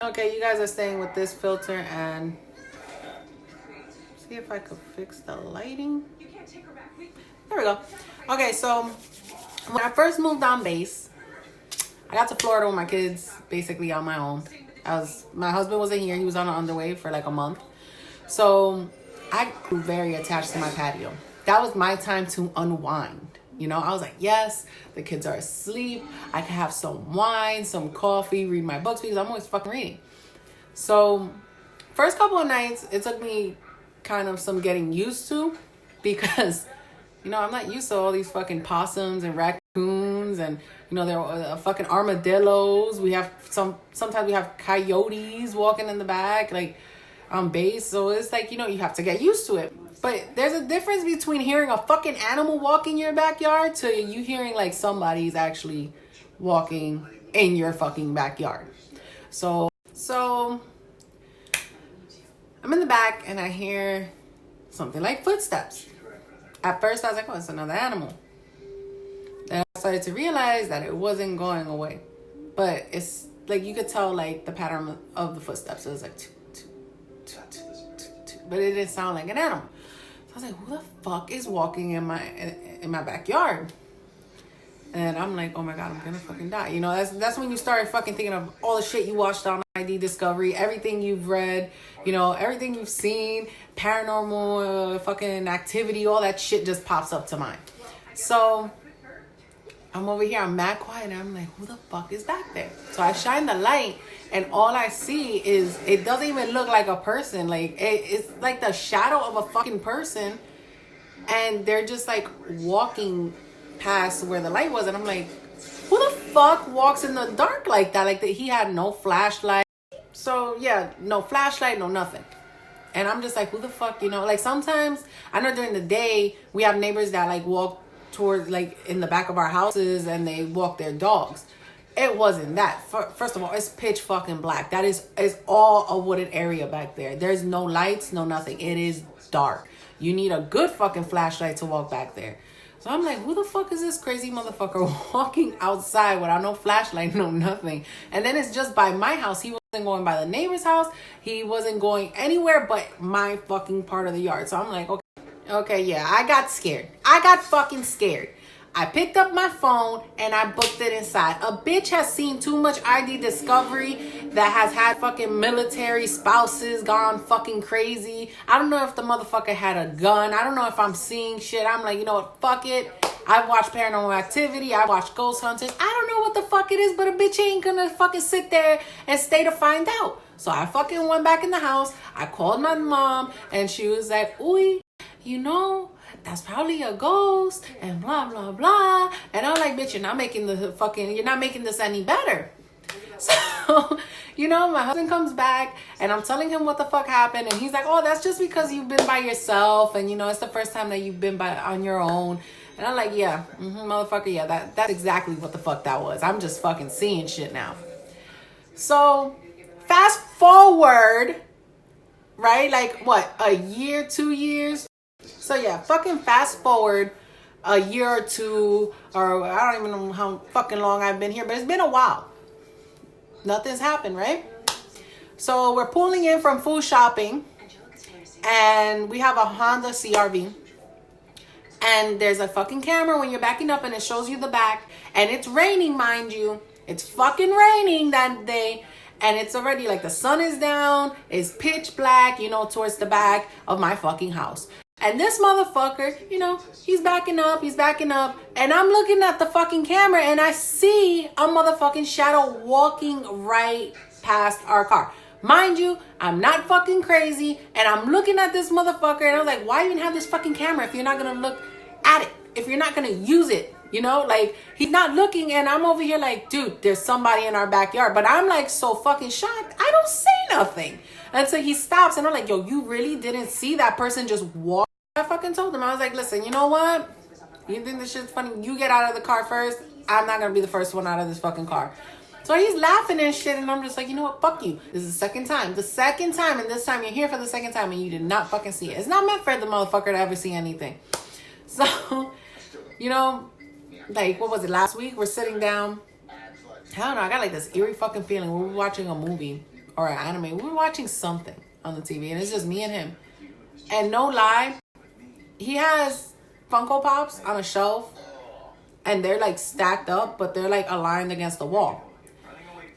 Okay, you guys are staying with this filter and see if I could fix the lighting. There we go. Okay, so when I first moved on base, I got to Florida with my kids basically on my own. My husband wasn't here. He was on the underway for like a month. So I grew very attached to my patio. That was my time to unwind. You know, I was like, yes, the kids are asleep. I can have some wine, some coffee, read my books because I'm always fucking reading. So first couple of nights, it took me kind of some getting used to because, you know, I'm not used to all these fucking possums and raccoons and, you know, there are fucking armadillos. We have sometimes we have coyotes walking in the back, like on base. So it's like, you know, you have to get used to it. But there's a difference between hearing a fucking animal walk in your backyard to you hearing like somebody's actually walking in your fucking backyard. So I'm in the back and I hear something like footsteps. At first I was like, oh, it's another animal. Then I started to realize that it wasn't going away. But it's like you could tell like the pattern of the footsteps. It was like but it didn't sound like an animal. I was like, who the fuck is walking in my backyard? And I'm like, oh my God, I'm gonna fucking die. You know, that's when you start fucking thinking of all the shit you watched on ID Discovery, everything you've read, you know, everything you've seen, paranormal fucking activity, all that shit just pops up to mind. So I'm over here, I'm mad quiet, and I'm like, who the fuck is back there? So I shine the light, and all I see is, it doesn't even look like a person. Like, it's like the shadow of a fucking person, and they're just like walking past where the light was, and I'm like, who the fuck walks in the dark like that? Like, he had no flashlight. So yeah, no flashlight, no nothing. And I'm just like, who the fuck, you know? Like, sometimes, I know during the day, we have neighbors that like walk towards like in the back of our houses and they walk their dogs. It wasn't that. First of all, it's pitch fucking black. That is all a wooded area back there. There's no lights, no nothing. It is dark. You need a good fucking flashlight to walk back there. So I'm like, who the fuck is this crazy motherfucker walking outside without no flashlight, no nothing? And then it's just by my house. He wasn't going by the neighbor's house. He wasn't going anywhere but my fucking part of the yard. So I'm like, okay, yeah, I got scared. I got fucking scared. I picked up my phone and I booked it inside. A bitch has seen too much ID Discovery that has had fucking military spouses gone fucking crazy. I don't know if the motherfucker had a gun. I don't know if I'm seeing shit. I'm like, you know what? Fuck it. I've watched Paranormal Activity. I watched Ghost Hunters. I don't know what the fuck it is, but a bitch ain't gonna fucking sit there and stay to find out. So I fucking went back in the house. I called my mom and she was like, ooh, you know, that's probably a ghost and blah, blah, blah. And I'm like, bitch, you're not making this any better. So, you know, my husband comes back and I'm telling him what the fuck happened. And he's like, oh, that's just because you've been by yourself. And, you know, it's the first time that you've been on your own. And I'm like, yeah, motherfucker, yeah, that's exactly what the fuck that was. I'm just fucking seeing shit now. So, fast forward, right? Like, what, a year, 2 years? So yeah, fucking fast forward a year or two, or I don't even know how fucking long I've been here, but it's been a while. Nothing's happened, right? So we're pulling in from food shopping and we have a Honda CRV. And there's a fucking camera when you're backing up and it shows you the back. And it's raining, mind you. It's fucking raining that day. And it's already like the sun is down. It's pitch black, you know, towards the back of my fucking house. And this motherfucker, you know, he's backing up. And I'm looking at the fucking camera and I see a motherfucking shadow walking right past our car. Mind you, I'm not fucking crazy. And I'm looking at this motherfucker and I was like, why even have this fucking camera if you're not going to look at it? If you're not going to use it, you know, like he's not looking and I'm over here like, dude, there's somebody in our backyard. But I'm like so fucking shocked. I don't say nothing until he stops and I'm like, yo, you really didn't see that person just walk? I fucking told him, I was like, listen, you know what? You think this shit's funny? You get out of the car first. I'm not going to be the first one out of this fucking car. So he's laughing and shit. And I'm just like, you know what? Fuck you. This is the second time. The second time. And this time you're here for the second time and you did not fucking see it. It's not meant for the motherfucker to ever see anything. So, you know, like, what was it? Last week, we're sitting down. I don't know. I got like this eerie fucking feeling. We were watching a movie. or an anime. We were watching something on the TV, and it's just me and him. And no lie, he has Funko Pops on a shelf, and they're like stacked up, but they're like aligned against the wall.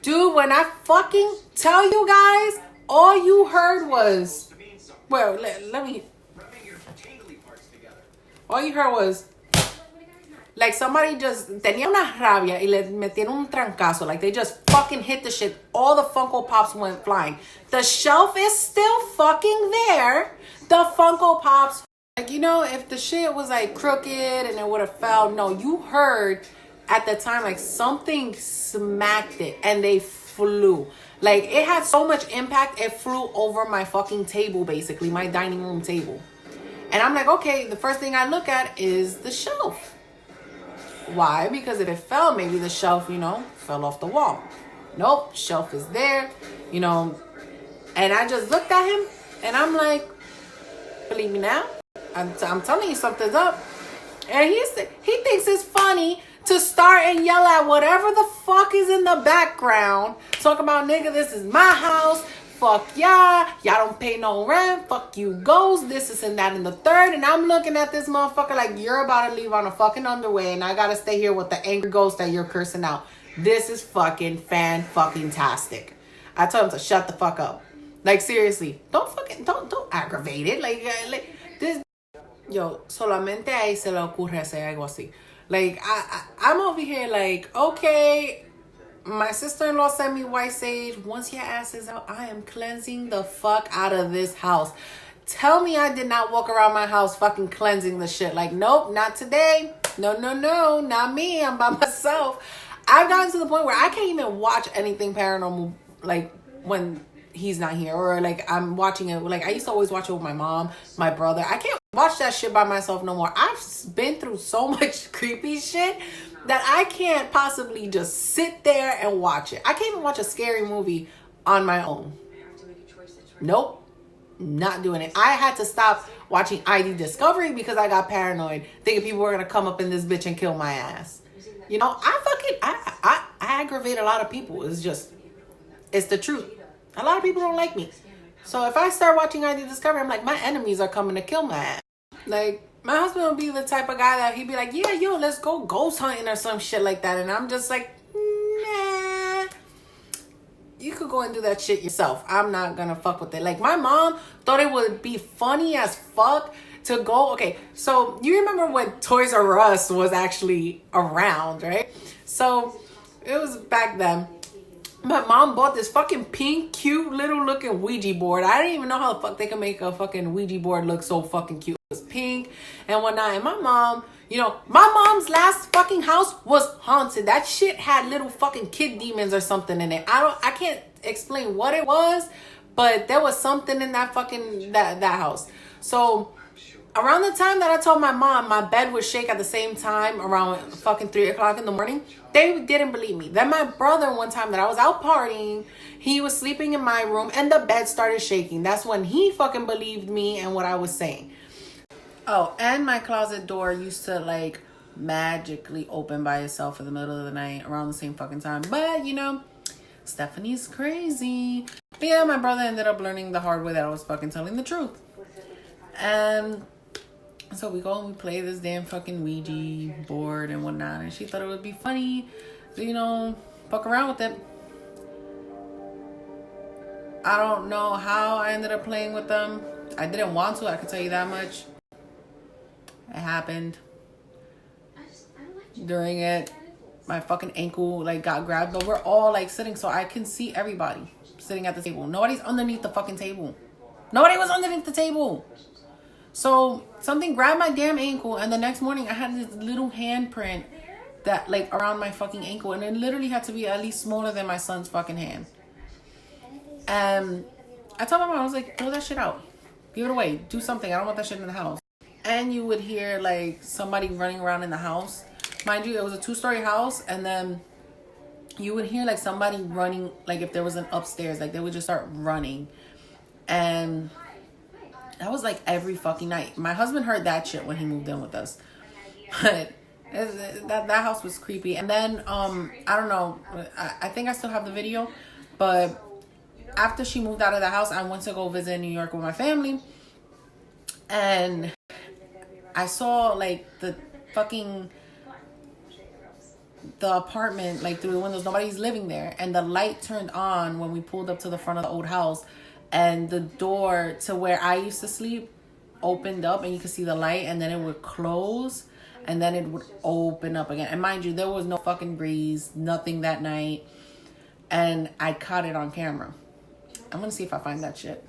Dude, when I fucking tell you guys, all you heard was, well, let me. All you heard was, like somebody just tenía una rabia y le metieron un trancazo. Like they just fucking hit the shit. All the Funko Pops went flying. The shelf is still fucking there. The Funko Pops, like, you know, if the shit was like crooked and it would have fell. No, you heard at the time like something smacked it and they flew. Like it had so much impact, it flew over my fucking table, basically, my dining room table. And I'm like, okay, the first thing I look at is the shelf. Why? Because if it fell, maybe the shelf, you know, fell off the wall. Nope, shelf is there, you know. And I just looked at him and I'm like, believe me now? I'm telling you something's up. And he thinks it's funny to start and yell at whatever the fuck is in the background. Talk about, nigga, this is my house. Fuck y'all. Y'all don't pay no rent. Fuck you ghosts. This and that and the third. And I'm looking at this motherfucker like you're about to leave on a fucking underway and I gotta stay here with the angry ghost that you're cursing out. This is fucking fan-fucking-tastic. I told him to shut the fuck up. Like, seriously. Don't aggravate it. Like this. Yo, solamente ahí se le ocurre hacer algo así. Like, I'm over here like, okay, my sister-in-law sent me white sage. Once your ass is out, I am cleansing the fuck out of this house. Tell me I did not walk around my house fucking cleansing the shit. Like, nope, not today. No, not me. I'm by myself. I've gotten to the point where I can't even watch anything paranormal, like, when he's not here. Or, like, I'm watching it. Like, I used to always watch it with my mom, my brother. I can't watch that shit by myself no more. I've been through so much creepy shit that I can't possibly just sit there and watch it. I can't even watch a scary movie on my own. Nope. Not doing it. I had to stop watching ID Discovery because I got paranoid, thinking people were going to come up in this bitch and kill my ass. You know, I aggravate a lot of people. It's the truth. A lot of people don't like me. So if I start watching ID Discovery, I'm like, my enemies are coming to kill my ass. Like, my husband would be the type of guy that he'd be like, yeah, yo, let's go ghost hunting or some shit like that. And I'm just like, nah. You could go and do that shit yourself. I'm not gonna fuck with it. Like, my mom thought it would be funny as fuck to go. Okay, so you remember when Toys R Us was actually around, right? So it was back then. My mom bought this fucking pink, cute, little looking Ouija board. I didn't even know how the fuck they could make a fucking Ouija board look so fucking cute. It was pink and whatnot. And my mom, you know, my mom's last fucking house was haunted. That shit had little fucking kid demons or something in it. I can't explain what it was, but there was something in that fucking, that house. So around the time that I told my mom my bed would shake at the same time, around fucking 3 o'clock in the morning, they didn't believe me. Then my brother, one time that I was out partying, he was sleeping in my room and the bed started shaking. That's when he fucking believed me and what I was saying. Oh, and my closet door used to like magically open by itself in the middle of the night around the same fucking time. But, you know, Stephanie's crazy. But yeah, my brother ended up learning the hard way that I was fucking telling the truth. And so we go and we play this damn fucking Ouija board and whatnot. And she thought it would be funny to, you know, fuck around with it. I don't know how I ended up playing with them. I didn't want to, I can tell you that much. It happened. During it, my fucking ankle like got grabbed. But we're all like sitting so I can see everybody sitting at the table. Nobody's underneath the fucking table. Nobody was underneath the table. So something grabbed my damn ankle, and the next morning I had this little handprint that like around my fucking ankle, and it literally had to be at least smaller than my son's fucking hand. And I told my mom, I was like, throw that shit out. Give it away. Do something. I don't want that shit in the house. And you would hear like somebody running around in the house. Mind you, it was a 2-story house, and then you would hear like somebody running, like if there was an upstairs, like they would just start running. And that was like every fucking night. My husband heard that shit when he moved in with us. But that house was creepy. And then, I don't know. I think I still have the video. But after she moved out of the house, I went to go visit New York with my family. And I saw like the apartment like through the windows. Nobody's living there. And the light turned on when we pulled up to the front of the old house. And the door to where I used to sleep opened up, and you could see the light, and then it would close, and then it would open up again. And mind you, there was no fucking breeze, nothing that night. And I caught it on camera. I'm gonna see if I find that shit.